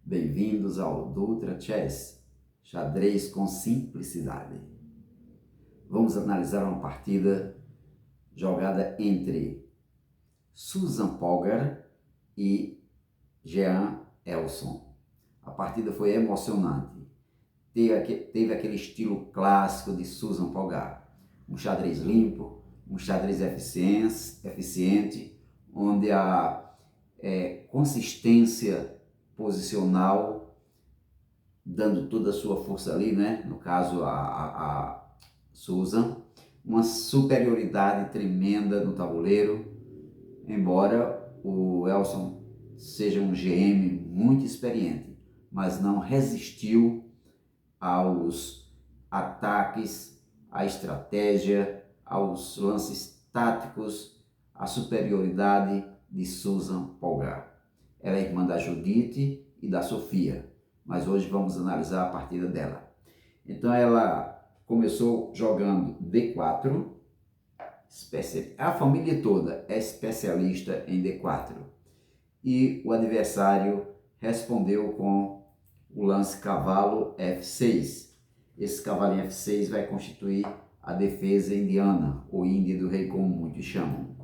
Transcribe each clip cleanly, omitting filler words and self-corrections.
Bem-vindos ao Dutra Chess, xadrez com simplicidade. Vamos analisar uma partida jogada entre Susan Polgar e Jean Elson. A partida foi emocionante. Teve aquele estilo clássico de Susan Polgar. Um xadrez limpo, um xadrez eficiente, onde a consistência posicional, dando toda a sua força ali, né? No caso, a Susan, uma superioridade tremenda no tabuleiro, embora o Elson seja um GM muito experiente, mas não resistiu aos ataques, à estratégia, aos lances táticos, à superioridade de Susan Polgar. Ela é irmã da Judite e da Sofia, mas hoje vamos analisar a partida dela. Então ela começou jogando D4, a família toda é especialista em D4, e o adversário respondeu com o lance cavalo F6. Esse cavalo em F6 vai constituir a defesa indiana, ou índia do rei, como muitos chamam,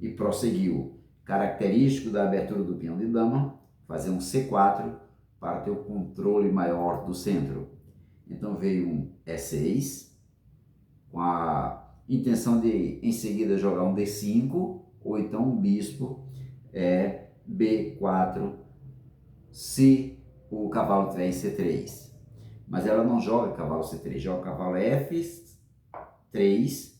e prosseguiu. Característico da abertura do peão de dama, fazer um C4 para ter o controle maior do centro. Então veio um E6, com a intenção de em seguida jogar um D5, ou então um bispo B4, se o cavalo tiver em C3. Mas ela não joga cavalo C3, joga cavalo F3,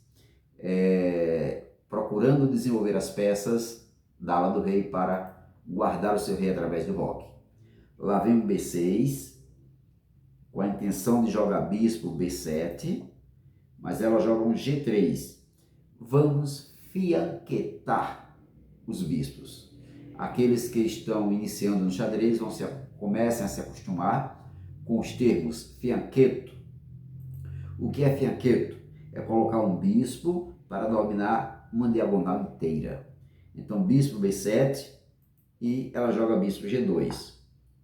procurando desenvolver as peças da ala do rei para guardar o seu rei através do roque. Lá vem um B6, com a intenção de jogar bispo B7, mas ela joga um G3. Vamos fianquetar os bispos. Aqueles que estão iniciando no xadrez comecem a se acostumar com os termos fianqueto. O que é fianqueto? É colocar um bispo para dominar uma diagonal inteira. Então, bispo B7 e ela joga bispo G2.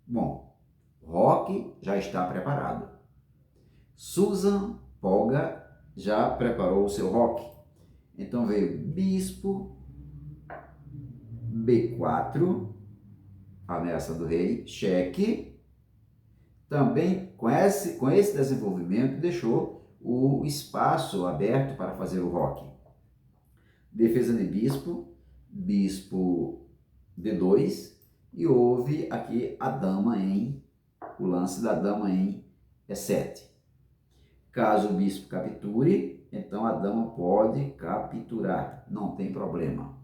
Bom, roque já está preparado. Susan Polgar já preparou o seu roque. Então veio bispo B4, ameaça do rei, cheque. Também com esse desenvolvimento deixou o espaço aberto para fazer o roque. Defesa de bispo, bispo D2, e houve aqui a dama o lance da dama em E7. Caso o bispo capture, então a dama pode capturar, não tem problema.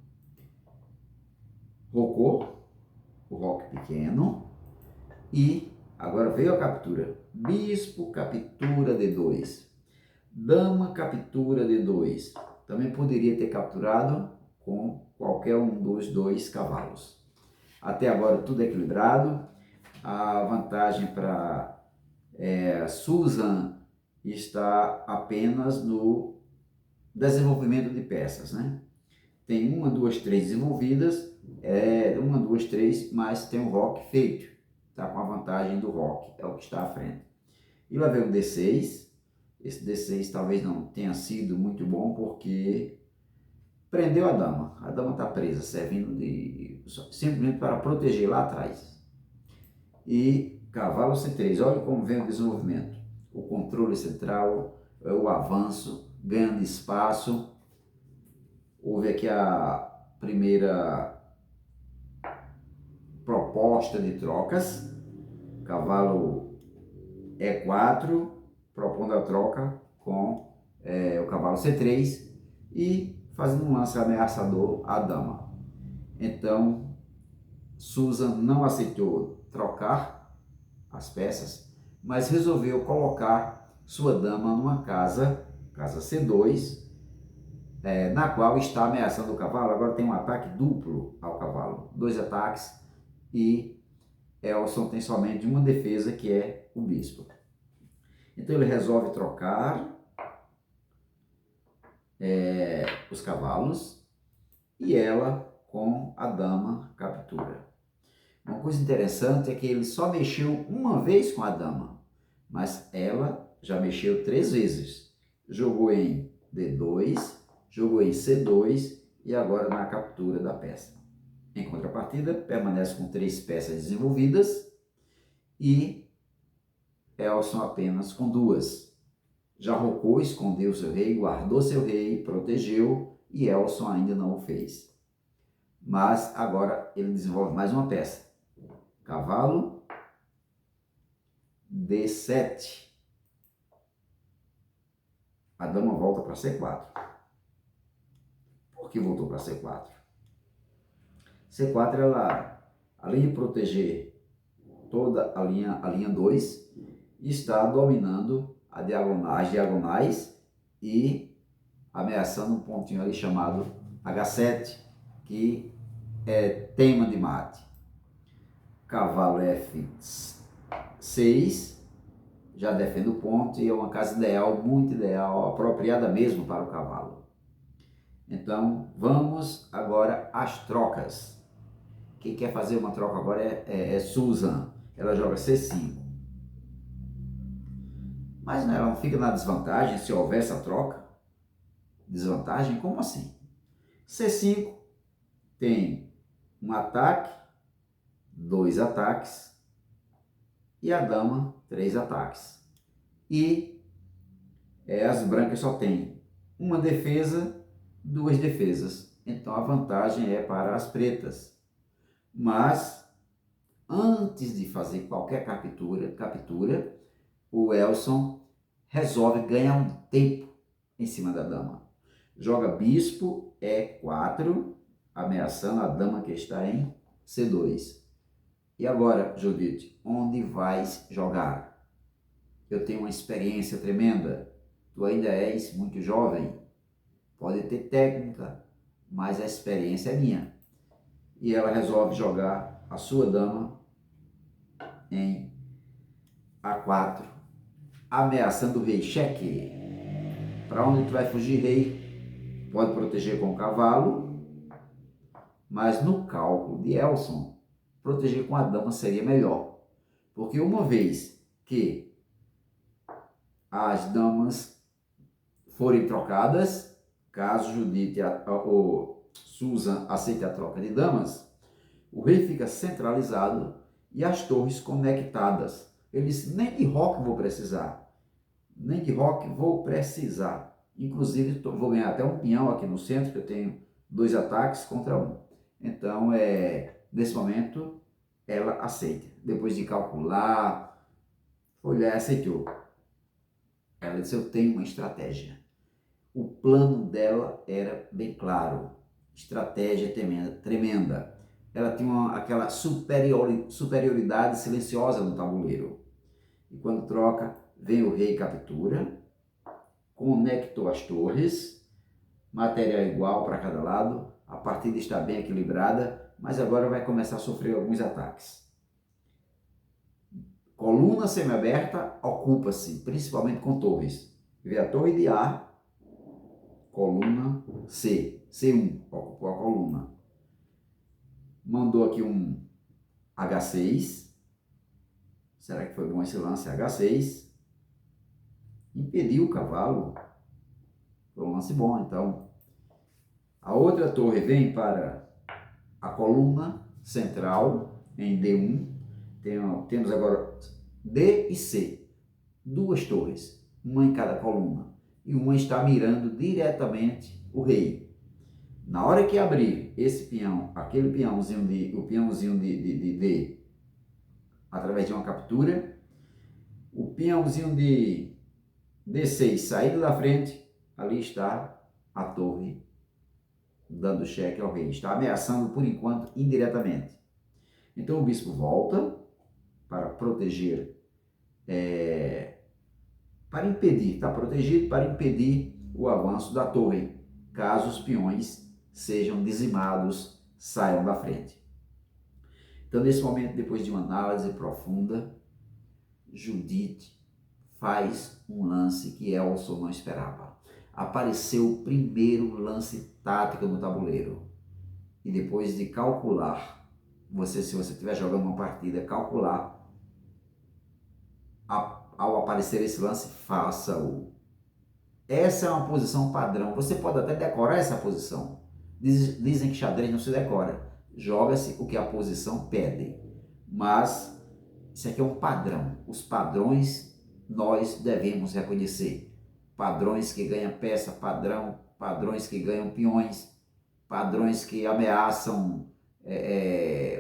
Rocou, o roque pequeno, e agora veio a captura. Bispo captura D2, dama captura D2. Também poderia ter capturado com qualquer um dos dois cavalos. Até agora tudo equilibrado. A vantagem para Susan está apenas no desenvolvimento de peças, né? Tem 1, 2, 3 desenvolvidas, 1, 2, 3, mas tem um roque feito. Está com a vantagem do roque, é o que está à frente. E lá veio o D6. Esse D6 talvez não tenha sido muito bom, porque prendeu a dama. A dama está presa, servindo simplesmente para proteger lá atrás. E cavalo C3, olha como vem o desenvolvimento. O controle central, o avanço, ganhando espaço. Houve aqui a primeira proposta de trocas. Cavalo E4, propondo a troca com o cavalo C3 e fazendo um lance ameaçador à dama. Então, Susan não aceitou trocar as peças, mas resolveu colocar sua dama numa casa C2, na qual está ameaçando o cavalo. Agora tem um ataque duplo ao cavalo, 2 ataques, e Elson tem somente uma defesa, que é o bispo. Então ele resolve trocar os cavalos, e ela com a dama captura. Uma coisa interessante é que ele só mexeu uma vez com a dama, mas ela já mexeu 3 vezes. Jogou em D2, jogou em C2 e agora na captura da peça. Em contrapartida, permanece com 3 peças desenvolvidas e Elson apenas com 2. Já Rocô escondeu seu rei, guardou seu rei, protegeu e Elson ainda não o fez. Mas agora ele desenvolve mais uma peça. Cavalo D7. A dama volta para C4. Por que voltou para C4? C4, ela, além de proteger toda a linha 2, está dominando as diagonais e ameaçando um pontinho ali chamado H7, que é tema de mate. Cavalo F6, já defende o ponto e é uma casa ideal, muito ideal, apropriada mesmo para o cavalo. Então, vamos agora às trocas. Quem quer fazer uma troca agora é Susan. Ela joga C5. Mas ela não fica na desvantagem se houver essa troca? Desvantagem? Como assim? C5 tem um ataque, 2 ataques e a dama 3 ataques. E as brancas só têm uma defesa, 2 defesas. Então a vantagem é para as pretas. Mas antes de fazer qualquer captura, o Elson resolve ganhar um tempo em cima da dama. Joga bispo E4, ameaçando a dama que está em C2. E agora, Judite, onde vais jogar? Eu tenho uma experiência tremenda. Tu ainda és muito jovem. Pode ter técnica, mas a experiência é minha. E ela resolve jogar a sua dama em A4, ameaçando o rei. Cheque. Para onde tu vai fugir, rei? Pode proteger com o cavalo, mas no cálculo de Elson, proteger com a dama seria melhor. Porque uma vez que as damas forem trocadas, caso Judite ou Susan aceite a troca de damas, o rei fica centralizado e as torres conectadas. Ele disse, nem de roque vou precisar. Nem de roque vou precisar. Inclusive, vou ganhar até um pinhão aqui no centro, que eu tenho 2 ataques contra 1. Então, nesse momento, ela aceita. Depois de calcular, foi lá e aceitou. Ela disse, eu tenho uma estratégia. O plano dela era bem claro. Estratégia tremenda. Ela tinha aquela superioridade silenciosa no tabuleiro. E quando troca, vem o rei captura, conectou as torres, material igual para cada lado, a partida está bem equilibrada, mas agora vai começar a sofrer alguns ataques. Coluna semiaberta ocupa-se, principalmente com torres. Vê a torre de A, coluna C, C1, ocupou a coluna. Mandou aqui um H6, será que foi bom esse lance? H6, impediu o cavalo, foi um lance bom, então. A outra torre vem para a coluna central, em D1, temos agora D e C, 2 torres, uma em cada coluna, e uma está mirando diretamente o rei. Na hora que abrir esse peão, aquele peãozinho o peãozinho de D, através de uma captura, o peãozinho de D6 saindo da frente, ali está a torre dando cheque ao rei. Está ameaçando, por enquanto, indiretamente. Então o bispo volta para proteger, para impedir, está protegido para impedir o avanço da torre, caso os peões sejam dizimados, saiam da frente. Então, nesse momento, depois de uma análise profunda, Judite faz um lance que Elson não esperava. Apareceu o primeiro lance tático no tabuleiro. E depois de calcular se você estiver jogando uma partida, calcular, ao aparecer esse lance, faça-o. Essa é uma posição padrão. Você pode até decorar essa posição. Dizem que xadrez não se decora. Joga-se o que a posição pede. Mas isso aqui é um padrão. Os padrões nós devemos reconhecer. Padrões que ganham peça, padrões que ganham peões, padrões que ameaçam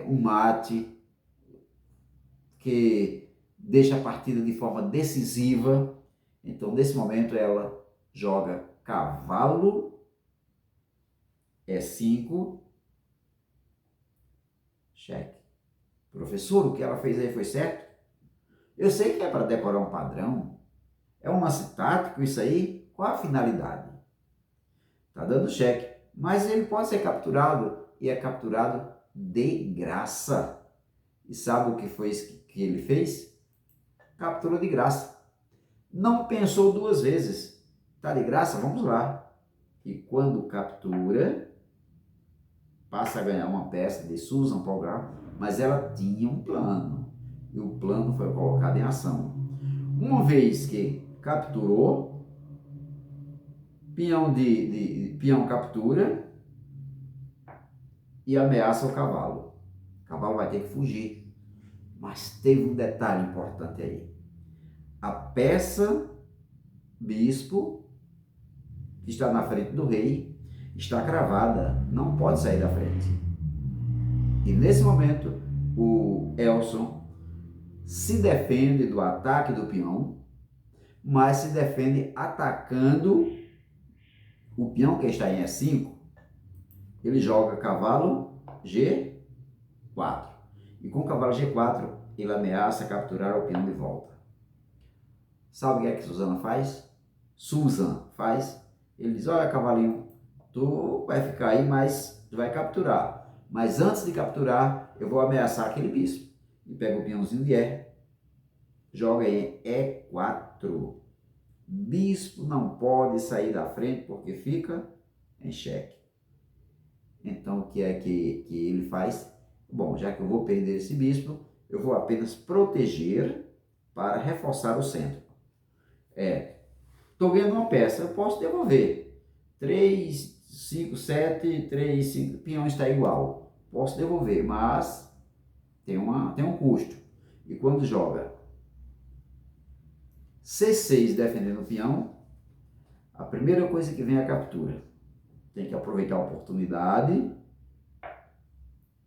um mate, que deixa a partida de forma decisiva. Então, nesse momento, ela joga cavalo E5, cheque. Professor, o que ela fez aí foi certo? Eu sei que é para decorar um padrão. É um lance tático isso aí? Qual a finalidade? Está dando cheque, mas ele pode ser capturado e é capturado de graça. E sabe o que foi que ele fez? Capturou de graça. Não pensou duas vezes. Está de graça? Vamos lá. E quando captura, passa a ganhar uma peça de Susan Polgar, mas ela tinha um plano. E o plano foi colocado em ação. Uma vez que capturou, peão captura e ameaça o cavalo. O cavalo vai ter que fugir. Mas teve um detalhe importante aí. A peça bispo, que está na frente do rei, está cravada, não pode sair da frente. E nesse momento, o Elson se defende do ataque do peão, mas se defende atacando o peão que está em E5. Ele joga cavalo G4. E com o cavalo G4, ele ameaça capturar o peão de volta. Sabe o que é que Susan faz? Ele diz, olha cavalinho, tu vai ficar aí, mas tu vai capturar. Mas antes de capturar, eu vou ameaçar aquele bispo. E pega o peãozinho de E, joga em E4. Bispo não pode sair da frente porque fica em xeque. Então, o que é que ele faz? Bom, já que eu vou perder esse bispo, eu vou apenas proteger para reforçar o centro. Estou ganhando uma peça, eu posso devolver. 3, 5, 7, 3, 5, peão está igual. Posso devolver, mas tem um custo. E quando joga C6 defendendo o peão, a primeira coisa que vem é a captura. Tem que aproveitar a oportunidade.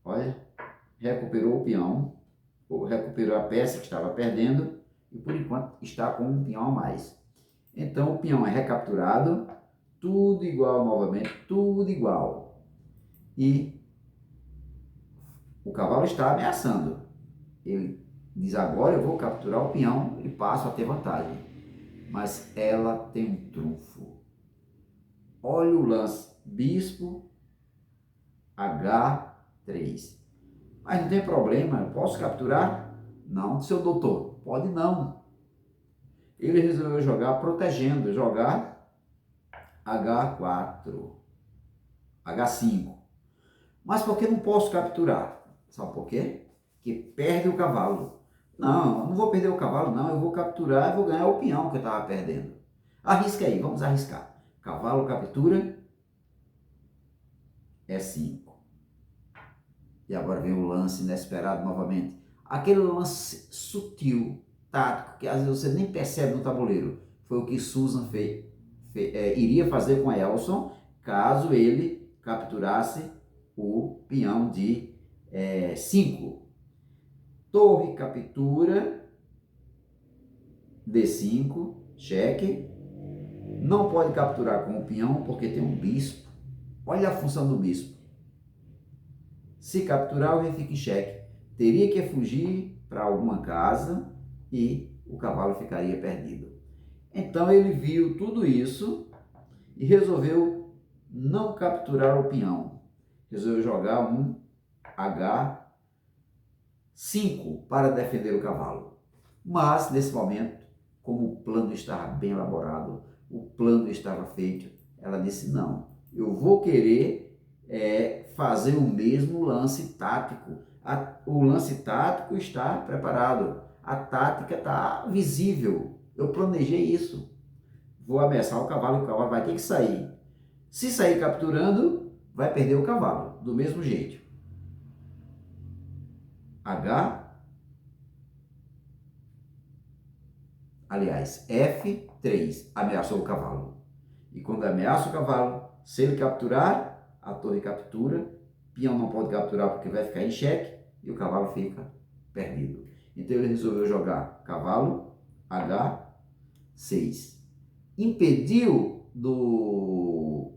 Olha, recuperou o peão, ou recuperou a peça que estava perdendo e por enquanto está com um peão a mais. Então o peão é recapturado, tudo igual novamente, tudo igual. E o cavalo está ameaçando. Ele diz, agora eu vou capturar o peão e passo a ter vantagem. Mas ela tem um trunfo. Olha o lance, bispo H3. Mas não tem problema, eu posso capturar? Não, seu doutor, pode não. Ele resolveu jogar protegendo, jogar H4, H5. Mas por que não posso capturar? Sabe por quê? Que perde o cavalo. Não, eu não vou perder o cavalo, não. Eu vou capturar e vou ganhar o peão que eu estava perdendo. Arrisca aí, vamos arriscar. Cavalo captura, E5. E agora vem o lance inesperado novamente. Aquele lance sutil, tático, que às vezes você nem percebe no tabuleiro. Foi o que Susan iria fazer com Elson, caso ele capturasse o peão de 5. Torre captura, D5, cheque. Não pode capturar com o peão porque tem um bispo. Olha a função do bispo. Se capturar, o rei fica em xeque. Teria que fugir para alguma casa e o cavalo ficaria perdido. Então ele viu tudo isso e resolveu não capturar o peão. Resolveu jogar um H5 para defender o cavalo. Mas, nesse momento, como o plano estava bem elaborado, o plano estava feito, ela disse, não, eu vou querer fazer o mesmo lance tático. O lance tático está preparado. A tática está visível. Eu planejei isso. Vou ameaçar o cavalo vai ter que sair. Se sair capturando, vai perder o cavalo, do mesmo jeito. F3, ameaçou o cavalo. E quando ameaça o cavalo, se ele capturar, a torre captura, peão não pode capturar porque vai ficar em xeque e o cavalo fica perdido. Então ele resolveu jogar cavalo H6. Impediu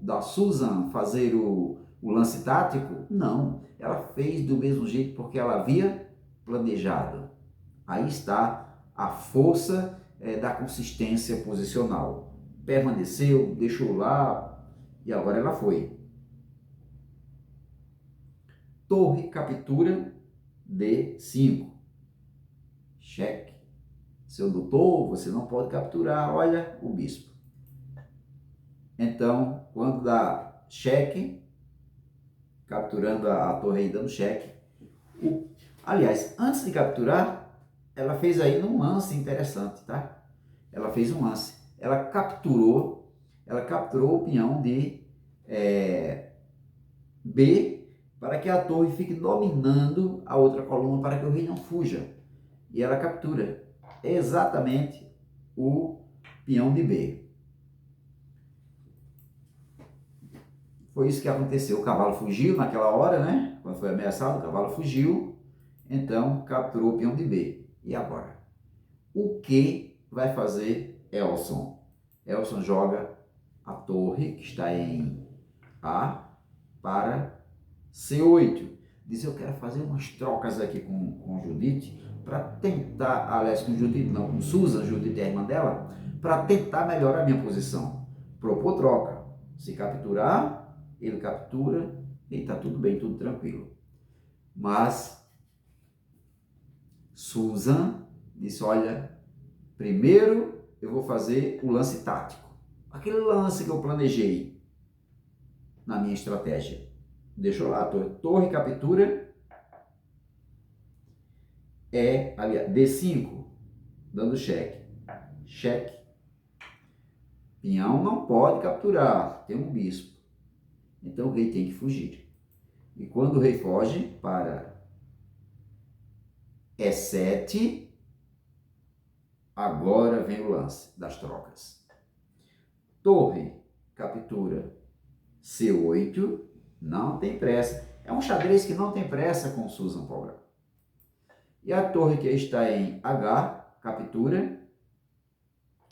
da Susan fazer o lance tático? Não, ela fez do mesmo jeito porque ela havia planejado. Aí está a força da consistência posicional. Permaneceu, deixou lá e agora ela foi. Torre captura D5. Cheque. Seu doutor, você não pode capturar, olha o bispo. Então, quando dá cheque, capturando a torre e dando cheque. Aliás, antes de capturar, ela fez aí um lance interessante, tá? Ela fez um lance. Ela capturou o peão de B para que a torre fique dominando a outra coluna para que o rei não fuja. E ela captura exatamente o peão de B. Foi isso que aconteceu. O cavalo fugiu naquela hora, né? Quando foi ameaçado, o cavalo fugiu. Então, capturou o peão de B. E agora? O que vai fazer Elson? Elson joga a torre, que está em A, para C8. Diz, eu quero fazer umas trocas aqui com Judite, para tentar, aliás, com Judite não, com Susan, Judite é a irmã dela, para tentar melhorar a minha posição. Propor troca. Se capturar, ele captura e está tudo bem, tudo tranquilo. Mas Susan disse, olha, primeiro eu vou fazer o lance tático. Aquele lance que eu planejei na minha estratégia. Deixou lá a torre. Torre captura aliás, D5, dando cheque. Cheque. Peão não pode capturar, tem um bispo. Então o rei tem que fugir. E quando o rei foge para E7, agora vem o lance das trocas. Torre captura C8, não tem pressa. É um xadrez que não tem pressa com Susan Program. E a torre que está em H, captura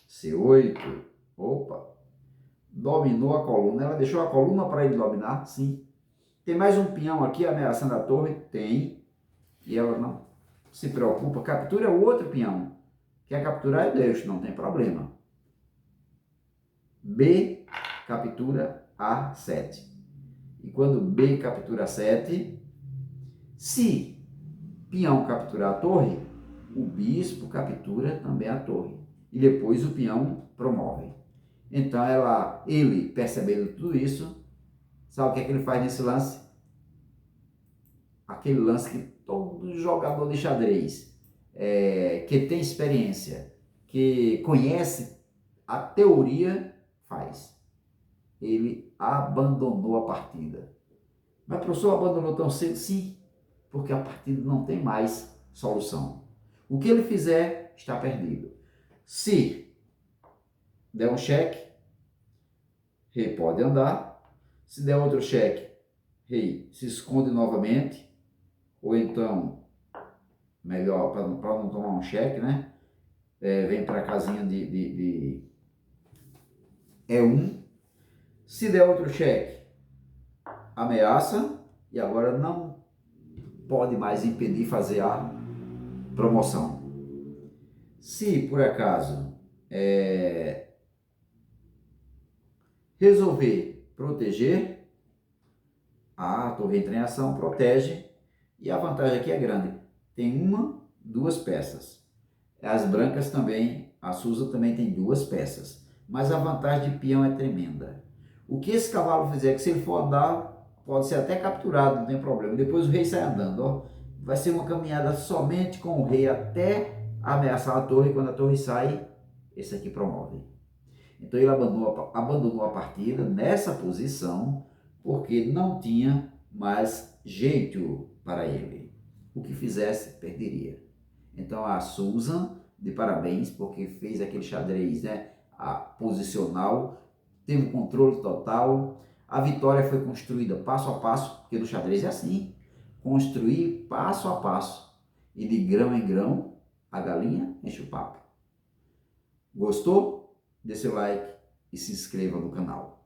C8. Opa! Dominou a coluna. Ela deixou a coluna para ele dominar? Sim. Tem mais um peão aqui ameaçando a torre? Tem. E ela não se preocupa. Captura o outro peão. Quer capturar? Deixa, não tem problema. B captura A7. E quando B captura A7, se peão capturar a torre, o bispo captura também a torre. E depois o peão promove. Então ele percebendo tudo isso, sabe o que é que ele faz nesse lance? Aquele lance que todo jogador de xadrez que tem experiência, que conhece a teoria, faz. Ele abandonou a partida. Mas o professor abandonou tão cedo? Sim, porque a partida não tem mais solução. O que ele fizer está perdido. Se der um cheque, rei pode andar. Se der outro cheque, rei se esconde novamente. Ou então, melhor, para não tomar um cheque, né? Vem para a casinha de E1. Se der outro cheque, ameaça. E agora não pode mais impedir fazer a promoção. Se por acaso resolver proteger, a torre entra em ação, protege, e a vantagem aqui é grande. Tem duas peças. As brancas também, a Susan também tem duas peças, mas a vantagem de peão é tremenda. O que esse cavalo fizer, que se ele for andar, pode ser até capturado, não tem problema. Depois o rei sai andando, ó. vai ser uma caminhada somente com o rei até ameaçar a torre. Quando a torre sai, esse aqui promove. Então ele abandonou a partida nessa posição porque não tinha mais jeito para ele. O que fizesse, perderia. Então a Susan, de parabéns, porque fez aquele xadrez, né, posicional, teve um controle total. A vitória foi construída passo a passo, porque no xadrez é assim, construir passo a passo. E de grão em grão, a galinha enche o papo. Gostou? Dê seu like e se inscreva no canal.